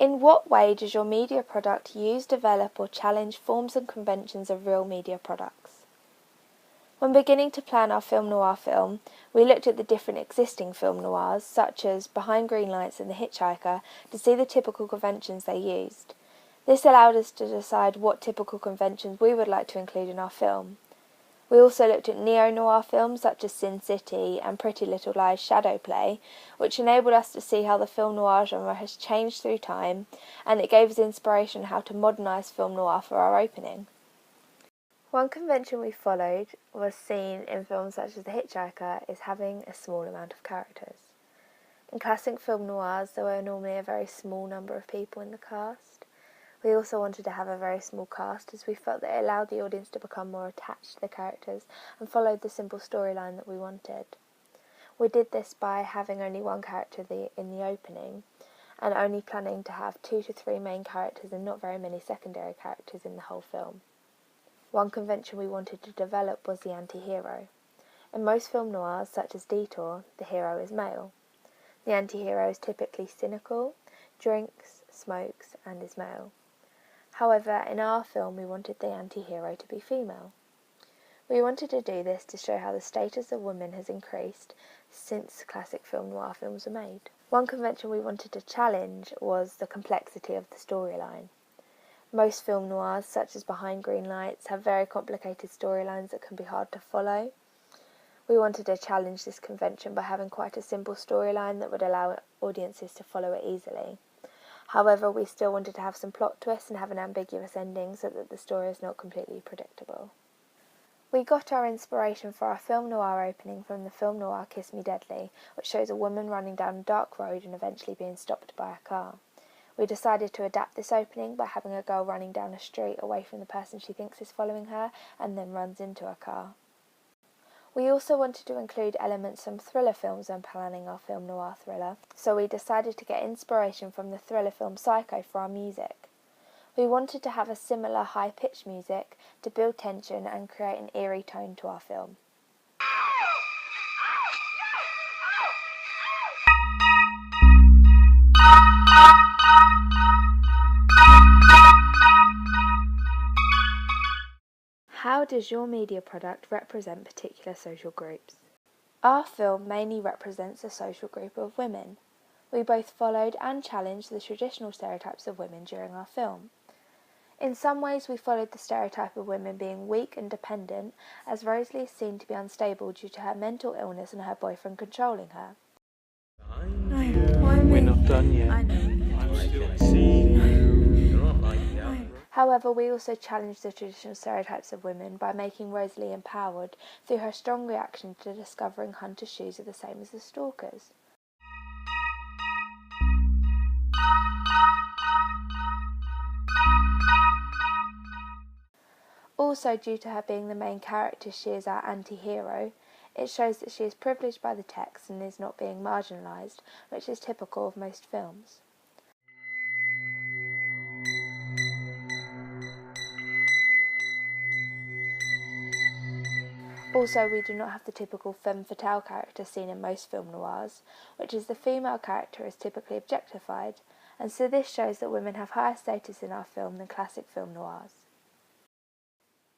In what way does your media product use, develop or challenge forms and conventions of real media products? When beginning to plan our film noir film, we looked at the different existing film noirs, such as Behind Green Lights and The Hitchhiker, to see the typical conventions they used. This allowed us to decide what typical conventions we would like to include in our film. We also looked at neo-noir films such as Sin City and Pretty Little Lies Shadow Play, which enabled us to see how the film noir genre has changed through time, and it gave us inspiration how to modernise film noir for our opening. One convention we followed was seen in films such as The Hitchhiker is having a small amount of characters. In classic film noirs, there were normally a very small number of people in the cast. We also wanted to have a very small cast as we felt that it allowed the audience to become more attached to the characters and followed the simple storyline that we wanted. We did this by having only one character in the opening and only planning to have 2 to 3 main characters and not very many secondary characters in the whole film. One convention we wanted to develop was the anti-hero. In most film noirs, such as Detour, the hero is male. The anti-hero is typically cynical, drinks, smokes and is male. However, in our film we wanted the anti-hero to be female. We wanted to do this to show how the status of women has increased since classic film noir films were made. One convention we wanted to challenge was the complexity of the storyline. Most film noirs, such as Behind Green Lights, have very complicated storylines that can be hard to follow. We wanted to challenge this convention by having quite a simple storyline that would allow audiences to follow it easily. However, we still wanted to have some plot twists and have an ambiguous ending so that the story is not completely predictable. We got our inspiration for our film noir opening from the film noir Kiss Me Deadly, which shows a woman running down a dark road and eventually being stopped by a car. We decided to adapt this opening by having a girl running down a street away from the person she thinks is following her and then runs into a car. We also wanted to include elements from thriller films when planning our film noir thriller, so we decided to get inspiration from the thriller film Psycho for our music. We wanted to have a similar high-pitched music to build tension and create an eerie tone to our film. How does your media product represent particular social groups? Our film mainly represents a social group of women. We both followed and challenged the traditional stereotypes of women during our film. In some ways we followed the stereotype of women being weak and dependent, as Rosalie is seen to be unstable due to her mental illness and her boyfriend controlling her. We're not done yet. I'm still seeing you. You're not like that. However, we also challenged the traditional stereotypes of women by making Rosalie empowered through her strong reaction to discovering Hunter's shoes are the same as the stalker's. Also, due to her being the main character, she is our anti-hero. It shows that she is privileged by the text and is not being marginalised, which is typical of most films. Also, we do not have the typical femme fatale character seen in most film noirs, which is the female character is typically objectified, and so this shows that women have higher status in our film than classic film noirs.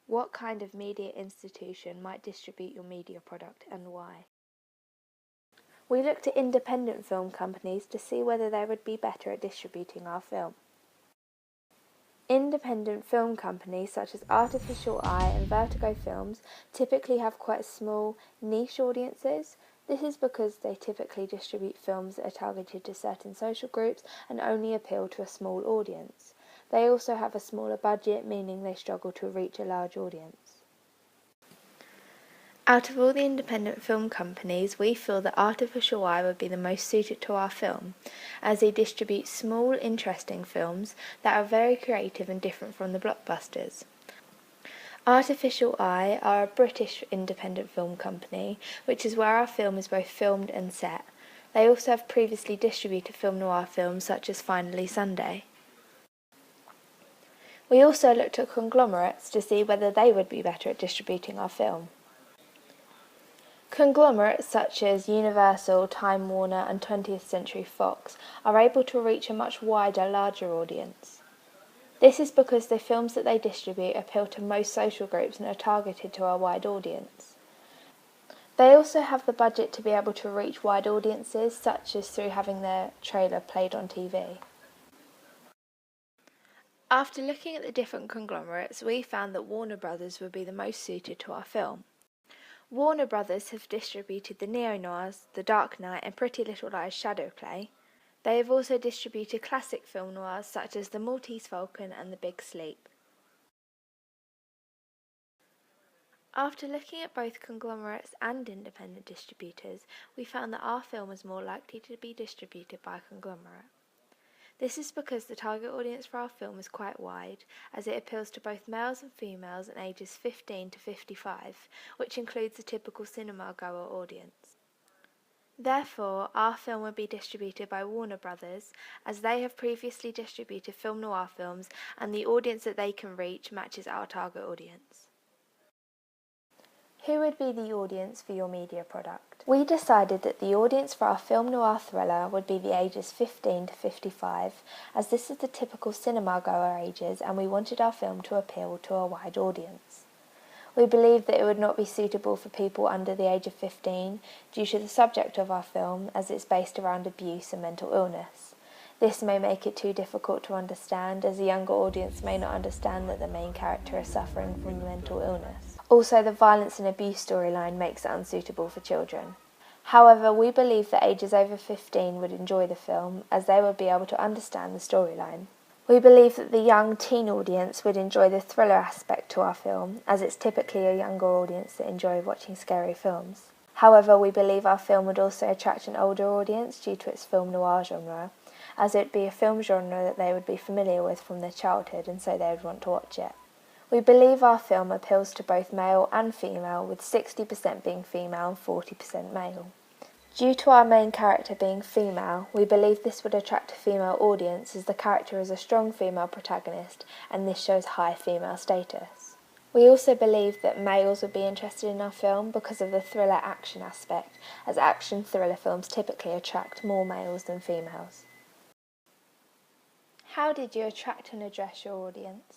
What kind of media institution might distribute your media product and why? We looked at independent film companies to see whether they would be better at distributing our film. Independent film companies such as Artificial Eye and Vertigo Films typically have quite small, niche audiences. This is because they typically distribute films that are targeted to certain social groups and only appeal to a small audience. They also have a smaller budget, meaning they struggle to reach a large audience. Out of all the independent film companies, we feel that Artificial Eye would be the most suited to our film, as they distribute small, interesting films that are very creative and different from the blockbusters. Artificial Eye are a British independent film company, which is where our film is both filmed and set. They also have previously distributed film noir films such as Finally Sunday. We also looked at conglomerates to see whether they would be better at distributing our film. Conglomerates such as Universal, Time Warner and 20th Century Fox are able to reach a much wider, larger audience. This is because the films that they distribute appeal to most social groups and are targeted to a wide audience. They also have the budget to be able to reach wide audiences, such as through having their trailer played on TV. After looking at the different conglomerates, we found that Warner Brothers would be the most suited to our film. Warner Brothers have distributed the neo-noirs, The Dark Knight and Pretty Little Lies Shadow Play. They have also distributed classic film noirs such as The Maltese Falcon and The Big Sleep. After looking at both conglomerates and independent distributors, we found that our film was more likely to be distributed by a conglomerate. This is because the target audience for our film is quite wide, as it appeals to both males and females in ages 15 to 55, which includes the typical cinema-goer audience. Therefore, our film would be distributed by Warner Brothers, as they have previously distributed film noir films and the audience that they can reach matches our target audience. Who would be the audience for your media product? We decided that the audience for our film noir thriller would be the ages 15 to 55, as this is the typical cinema-goer ages and we wanted our film to appeal to a wide audience. We believed that it would not be suitable for people under the age of 15 due to the subject of our film, as it's based around abuse and mental illness. This may make it too difficult to understand, as a younger audience may not understand that the main character is suffering from mental illness. Also, the violence and abuse storyline makes it unsuitable for children. However, we believe that ages over 15 would enjoy the film, as they would be able to understand the storyline. We believe that the young teen audience would enjoy the thriller aspect to our film, as it's typically a younger audience that enjoy watching scary films. However, we believe our film would also attract an older audience due to its film noir genre, as it would be a film genre that they would be familiar with from their childhood and so they would want to watch it. We believe our film appeals to both male and female, with 60% being female and 40% male. Due to our main character being female, we believe this would attract a female audience as the character is a strong female protagonist and this shows high female status. We also believe that males would be interested in our film because of the thriller action aspect, as action thriller films typically attract more males than females. How did you attract and address your audience?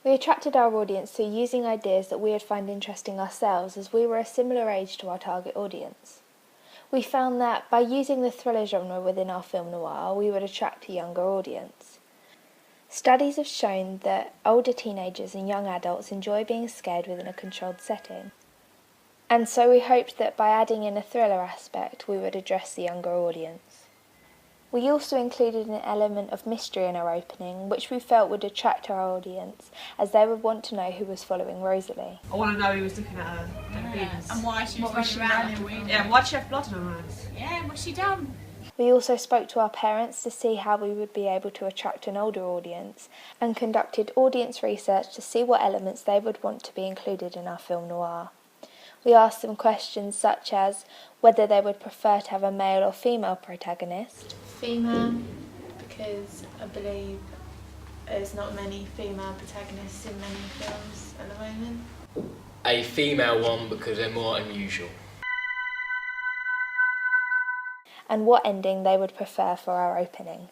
We attracted our audience through using ideas that we would find interesting ourselves, as we were a similar age to our target audience. We found that by using the thriller genre within our film noir, we would attract a younger audience. Studies have shown that older teenagers and young adults enjoy being scared within a controlled setting. And so we hoped that by adding in a thriller aspect, we would address the younger audience. We also included an element of mystery in our opening, which we felt would attract our audience, as they would want to know who was following Rosalie. I want to know who was looking at her. And why she was running around. Yeah, why'd she have blood on her hands? Yeah, what's she done? We also spoke to our parents to see how we would be able to attract an older audience, and conducted audience research to see what elements they would want to be included in our film noir. We asked them questions such as whether they would prefer to have a male or female protagonist. Female, because I believe there's not many female protagonists in many films at the moment. A female one because they're more unusual. And what ending they would prefer for our opening.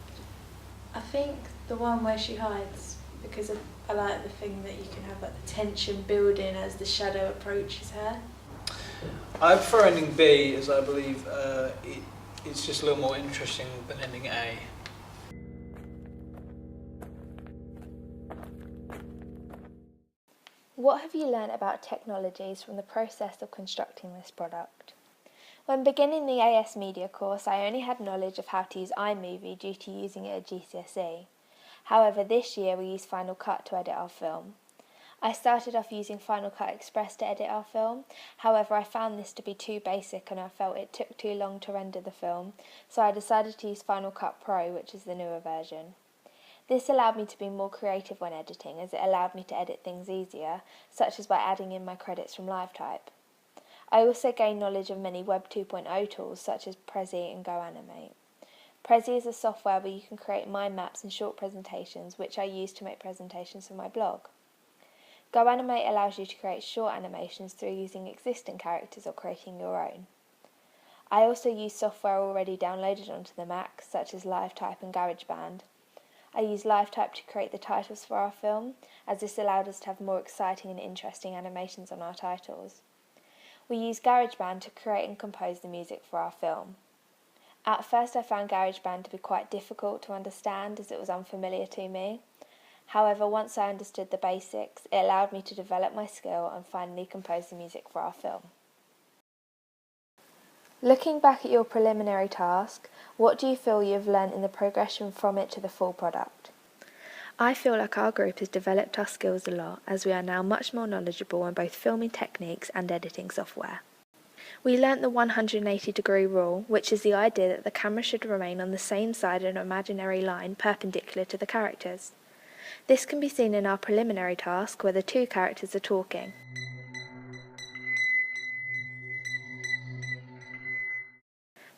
I think the one where she hides, because I like the thing that you can have like the tension building as the shadow approaches her. I prefer ending B, as I believe it's just a little more interesting than ending A. What have you learnt about technologies from the process of constructing this product? When beginning the AS Media course, I only had knowledge of how to use iMovie due to using it at GCSE. However, this year we used Final Cut to edit our film. I started off using Final Cut Express to edit our film, however I found this to be too basic and I felt it took too long to render the film, so I decided to use Final Cut Pro, which is the newer version. This allowed me to be more creative when editing, as it allowed me to edit things easier, such as by adding in my credits from LiveType. I also gained knowledge of many Web 2.0 tools such as Prezi and GoAnimate. Prezi is a software where you can create mind maps and short presentations, which I use to make presentations for my blog. Go Animate allows you to create short animations through using existing characters or creating your own. I also use software already downloaded onto the Mac, such as LiveType and GarageBand. I use LiveType to create the titles for our film, as this allowed us to have more exciting and interesting animations on our titles. We use GarageBand to create and compose the music for our film. At first I found GarageBand to be quite difficult to understand as it was unfamiliar to me. However, once I understood the basics, it allowed me to develop my skill and finally compose the music for our film. Looking back at your preliminary task, what do you feel you have learnt in the progression from it to the full product? I feel like our group has developed our skills a lot, as we are now much more knowledgeable on both filming techniques and editing software. We learnt the 180-degree rule, which is the idea that the camera should remain on the same side of an imaginary line perpendicular to the characters. This can be seen in our preliminary task where the two characters are talking.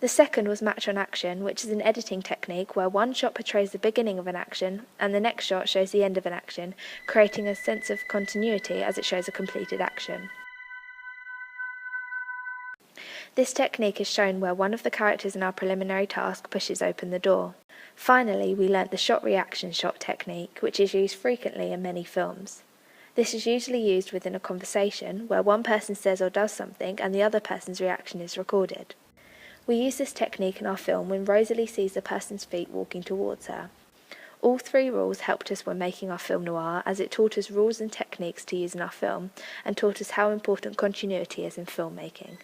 The second was match on action, which is an editing technique where one shot portrays the beginning of an action and the next shot shows the end of an action, creating a sense of continuity as it shows a completed action. This technique is shown where one of the characters in our preliminary task pushes open the door. Finally, we learnt the shot reaction shot technique, which is used frequently in many films. This is usually used within a conversation where one person says or does something and the other person's reaction is recorded. We use this technique in our film when Rosalie sees the person's feet walking towards her. All three rules helped us when making our film noir, as it taught us rules and techniques to use in our film and taught us how important continuity is in filmmaking.